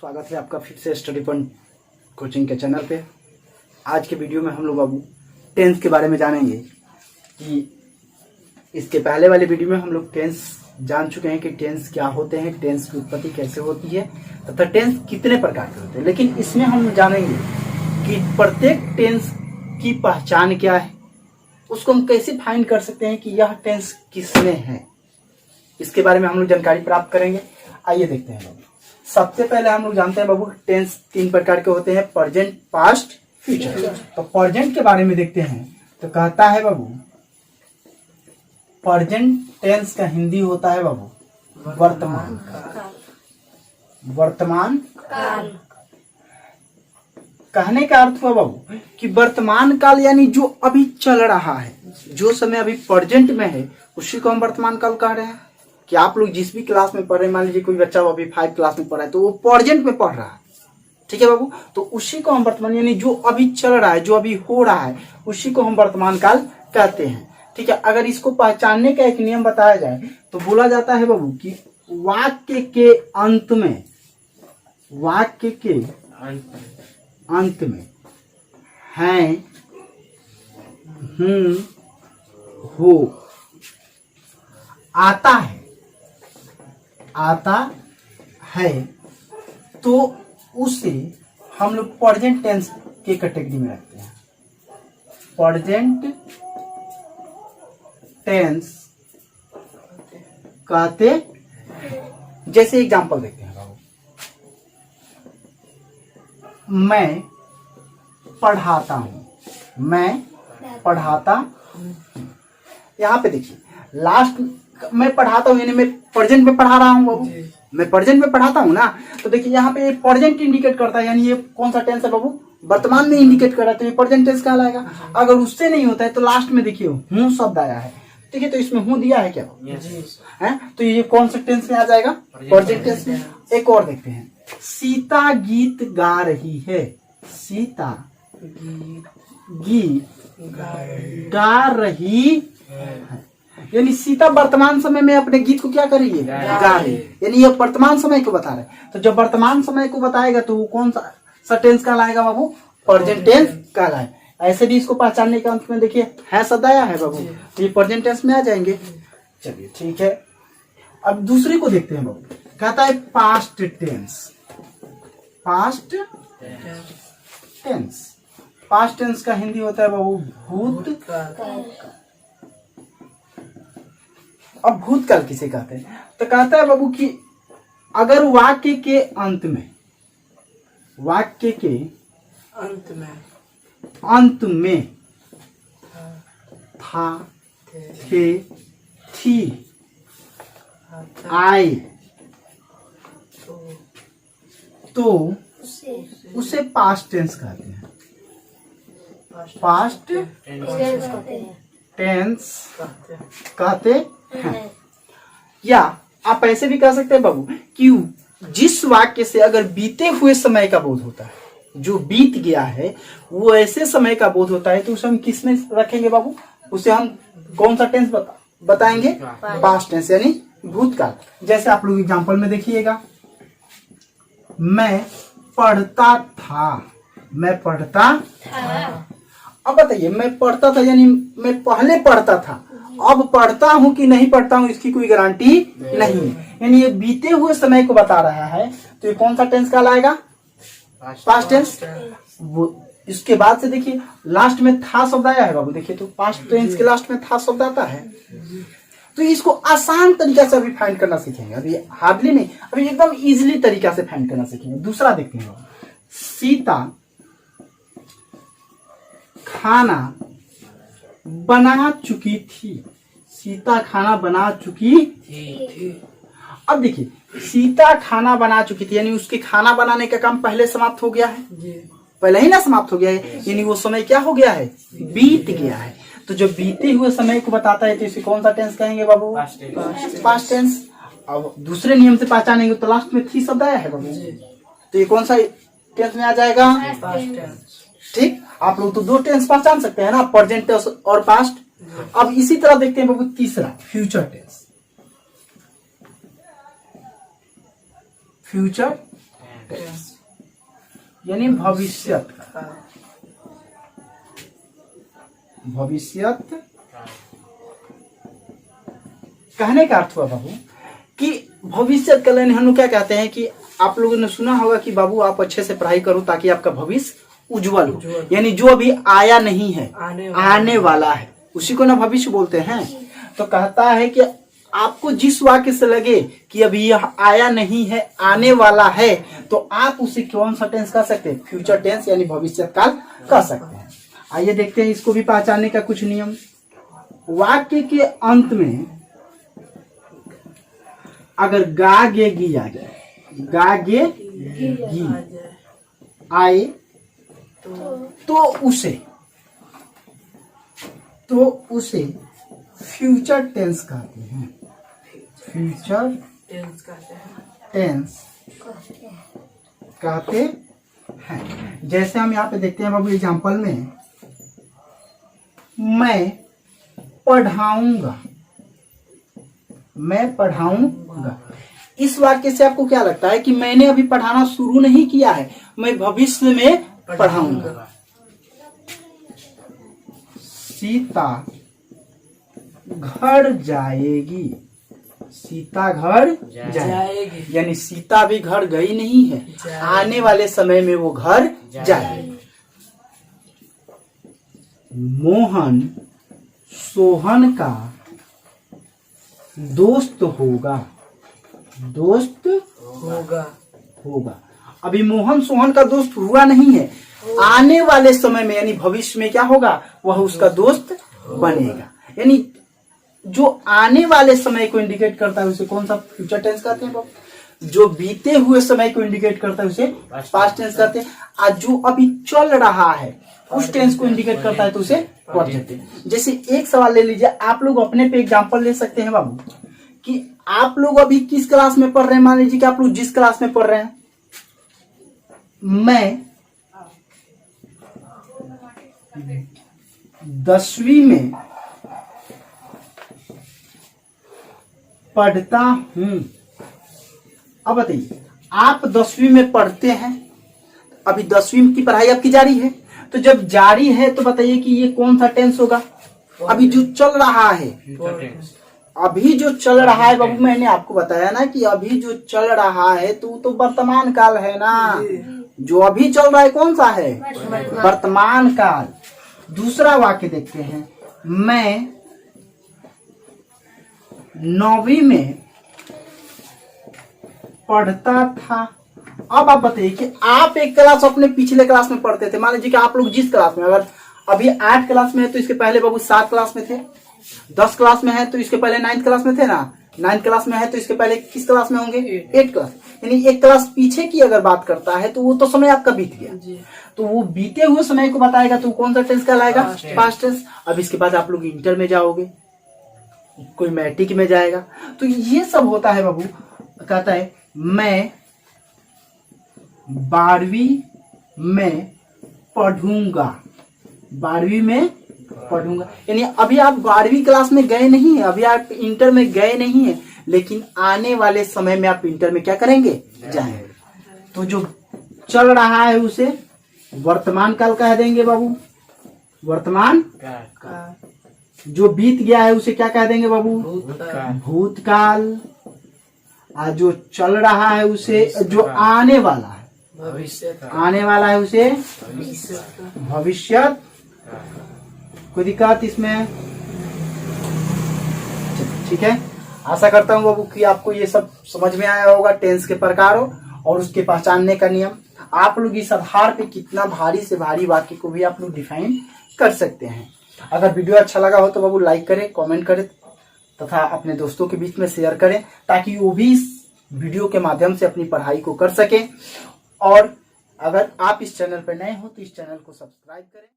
स्वागत है आपका फिर से स्टडी पॉइंट कोचिंग के चैनल पे। आज के वीडियो में हम लोग अब टेंस के बारे में जानेंगे कि इसके पहले वाले वीडियो में हम लोग टेंस जान चुके हैं कि टेंस क्या होते हैं, टेंस की उत्पत्ति कैसे होती है तथा टेंस कितने प्रकार के होते हैं। लेकिन इसमें हम जानेंगे कि प्रत्येक टेंस की पहचान क्या है, उसको हम कैसे फाइंड कर सकते हैं कि यह टेंस किसमें है, इसके बारे में हम लोग जानकारी प्राप्त करेंगे। आइए देखते हैं बाबू। सबसे पहले हम लोग जानते हैं बाबू टेंस तीन प्रकार के होते हैं, प्रेजेंट, पास्ट, फ्यूचर। तो प्रेजेंट के बारे में देखते हैं तो कहता है बाबू प्रेजेंट टेंस का हिंदी होता है बाबू वर्तमान काल। वर्तमान काल कहने का अर्थ हुआ बाबू कि वर्तमान काल यानी जो अभी चल रहा है, जो समय अभी प्रेजेंट में है उसी को हम वर्तमान काल कह रहे हैं। कि आप लोग जिस भी क्लास में पढ़ रहे हैं, मान लीजिए कोई बच्चा अभी 5 क्लास में पढ़ रहा है तो वो प्रेजेंट में पढ़ रहा है, ठीक है बाबू, तो उसी को हम वर्तमान यानी जो अभी चल रहा है, जो अभी हो रहा है उसी को हम वर्तमान काल कहते हैं, ठीक है। अगर इसको पहचानने का एक नियम बताया जाए तो बोला जाता है बाबू कि वाक्य के अंत में, वाक्य के अंत में हैं, हो, आता है तो उसे हम लोग प्रेजेंट टेंस के कैटेगरी में रखते हैं। प्रेजेंट टेंस कहते, जैसे एग्जांपल देखते हैं बाबू, मैं पढ़ाता हूं, मैं पढ़ाता हूं। यहां पे देखिए लास्ट मैं पढ़ाता हूं यानी मैं प्रेजेंट में पढ़ा रहा हूं बाबू, मैं प्रेजेंट में पढ़ाता हूं ना, तो देखिए यहाँ पे प्रेजेंट इंडिकेट करता है, यानी ये कौन सा टेंस है बाबू, वर्तमान में इंडिकेट कर रहा है, तो ये प्रेजेंट टेंस कहलाएगा। अगर उससे नहीं होता है तो लास्ट में देखिए हूं शब्द आया है, ठीक है, तो इसमें हूं दिया है क्या है, तो ये कौन सा टेंस में आ जाएगा, प्रेजेंट टेंस में। एक और देखते हैं, सीता गीत गा रही है, सीता गीत गा रही है, यानी सीता वर्तमान समय में अपने गीत को क्या करेगी, गा रही, यानी ये वर्तमान समय को बता रहे हैं। तो जब वर्तमान समय को बताएगा तो वो कौन सा टेंस कहलाएगा बाबू, प्रेजेंट टेंस कहलाएगा। ऐसे भी इसको पहचानने के अंत में देखिए है शब्द आया है बाबू, तो ये प्रेजेंट टेंस में आ जाएंगे। चलिए ठीक है, अब दूसरे को देखते हैं बाबू, कहता है past tense. Past tense, past tense का हिंदी होता है बाबू भूतकाल। अब भूतकाल किसे कहते हैं, तो कहता है बाबू कि अगर वाक्य के अंत में, वाक्य के अंत में था, थे, थी, आए तो उसे पास्ट टेंस कहते हैं। पास्ट टेंस कहते हैं। या आप ऐसे भी कह सकते हैं बाबू कि जिस वाक्य से अगर बीते हुए समय का बोध होता है, जो बीत गया है वो ऐसे समय का बोध होता है, तो उसे हम किस में रखेंगे बाबू, उसे हम कौन सा टेंस बताएंगे, पास्ट टेंस यानी भूतकाल। जैसे आप लोग एग्जांपल में देखिएगा, मैं पढ़ता था, मैं पढ़ता था। अब बताइए मैं पढ़ता था यानी मैं पहले पढ़ता था, अब पढ़ता हूं कि नहीं पढ़ता हूं इसकी कोई गारंटी नहीं है, यानी ये बीते हुए समय को बता रहा है, तो ये कौन सा टेंस कहलाएगा, पास्ट टेंस। वो इसके बाद से देखिए लास्ट में था शब्द आया है बाबू, देखिए तो पास्ट टेंस के लास्ट में था शब्द आता है। तो इसको आसान तरीका से अभी फाइंड करना सीखेंगे, अभी हार्डली नहीं, अभी एकदम इजिली तरीका से फाइंड करना सीखेंगे। दूसरा देखते हैं, सीता खाना बना चुकी थी, सीता खाना बना चुकी थी। अब देखिए सीता खाना बना चुकी थी यानी उसके खाना बनाने का काम पहले समाप्त हो गया है, पहले ही ना समाप्त हो गया है, यानी वो समय क्या हो गया है, बीत गया है। तो जो बीते हुए समय को बताता है तो इसे कौन सा टेंस कहेंगे बाबू, पास्ट टेंस। अब दूसरे नियम से पहचानेंगे तो लास्ट में थी शब्द आया है बाबू, तो ये कौन सा टेंस में आ जाएगा, ठीक। आप लोग तो दो टेंस पहचान सकते हैं ना, प्रेजेंट और पास्ट। अब इसी तरह देखते हैं बाबू तीसरा, फ्यूचर टेंस। फ्यूचर यानी भविष्यत का, भविष्यत कहने का अर्थ हुआ बाबू कि भविष्यत काल यानी हम लोग क्या कहते हैं कि आप लोगों ने सुना होगा कि बाबू आप अच्छे से पढ़ाई करो ताकि आपका भविष्य उज्जवल हो, यानी जो अभी आया नहीं है आने वाला है उसी को ना भविष्य बोलते हैं। तो कहता है कि आपको जिस वाक्य से लगे कि अभी यह आया नहीं है आने वाला है तो आप उसे कौन सा टेंस कह सकते हैं, फ्यूचर टेंस यानी भविष्यत काल कह सकते हैं। आइए देखते हैं इसको भी पहचानने का कुछ नियम। वाक्य के अंत में अगर गा गे गी आ जाए, गा गे गी आए तो उसे फ्यूचर टेंस कहते हैं, फ्यूचर टेंस कहते हैं। जैसे हम यहाँ पे देखते हैं बाबू एग्जाम्पल में, मैं पढ़ाऊंगा, मैं पढ़ाऊंगा। इस वाक्य से आपको क्या लगता है कि मैंने अभी पढ़ाना शुरू नहीं किया है, मैं भविष्य में पढ़ाऊंगा। सीता घर जाएगी, सीता घर जाएगी यानी सीता भी घर गई नहीं है, आने वाले समय में वो घर जाएगी। मोहन सोहन का दोस्त होगा, दोस्त होगा। अभी मोहन सोहन का दोस्त हुआ नहीं है, आने वाले समय में यानी भविष्य में क्या होगा, वह उसका दोस्त बनेगा। यानी जो आने वाले समय को इंडिकेट करता है उसे कौन सा फ्यूचर टेंस कहते हैं बाबू। जो बीते हुए समय को इंडिकेट करता है उसे पास्ट टेंस कहते हैं। और जो अभी चल रहा है उस टेंस को इंडिकेट करता है तो उसे प्रेजेंट टेंस। जैसे एक सवाल ले लीजिए, आप लोग अपने पे एग्जांपल ले सकते हैं बाबू कि आप लोग अभी किस क्लास में पढ़ रहे हैं। मान लीजिए कि आप लोग जिस क्लास में पढ़ रहे हैं, मैं 10वीं में पढ़ता हूं। अब बताइए, आप 10वीं में पढ़ते हैं, अभी 10वीं की पढ़ाई आपकी जारी है, तो जब जारी है तो बताइए कि ये कौन सा टेंस होगा। अभी जो चल रहा है, अभी जो चल रहा है बाबू, मैंने आपको बताया ना कि अभी जो चल रहा है तो वर्तमान काल है ना। जो अभी चल रहा है कौन सा है, वर्तमान काल। दूसरा वाक्य देखते हैं, मैं 9वीं में पढ़ता था। अब आप बताइए कि आप एक क्लास अपने पिछले क्लास में पढ़ते थे। मान लीजिए कि आप लोग जिस क्लास में, अगर अभी 8 क्लास में है तो इसके पहले बाबू 7 क्लास में थे, 10 क्लास में है तो इसके पहले 9th क्लास में थे ना, 9th क्लास में है तो इसके पहले किस क्लास में होंगे, 8th क्लास। यानी एक क्लास पीछे की अगर बात करता है तो वो तो समय आपका बीत गया, तो वो बीते हुए समय को बताएगा तो कौन सा टेंस कहलाएगा, पास्ट टेंस। अब इसके बाद आप लोग इंटर में जाओगे, कोई मैट्रिक में जाएगा, तो ये सब होता है बाबू। कहता है मैं 12वीं में पढ़ूंगा, 12वीं में पढ़ूंगा। यानी अभी आप 12वीं क्लास में गए नहीं है, अभी आप इंटर में गए नहीं है, लेकिन आने वाले समय में आप इंटर में क्या करेंगे, जाएंगे। तो जो चल रहा है उसे वर्तमान काल कह देंगे बाबू, वर्तमान काल। जो बीत गया है उसे क्या कह देंगे बाबू, भूतकाल। और जो चल रहा है उसे, जो आने वाला है, आने वाला है उसे भविष्यत। कोई दिक्कत इसमें? ठीक है, आशा करता हूँ बाबू कि आपको ये सब समझ में आया होगा, टेंस के प्रकारों और उसके पहचानने का नियम। आप लोग इस आधार पे कितना भारी से भारी वाक्य को भी आप लोग डिफाइन कर सकते हैं। अगर वीडियो अच्छा लगा हो तो बाबू लाइक करें, कमेंट करें तथा अपने दोस्तों के बीच में शेयर करें ताकि वो भी इस वीडियो के माध्यम से अपनी पढ़ाई को कर सकें। और अगर आप इस चैनल पर नए हो तो इस चैनल को सब्सक्राइब करें।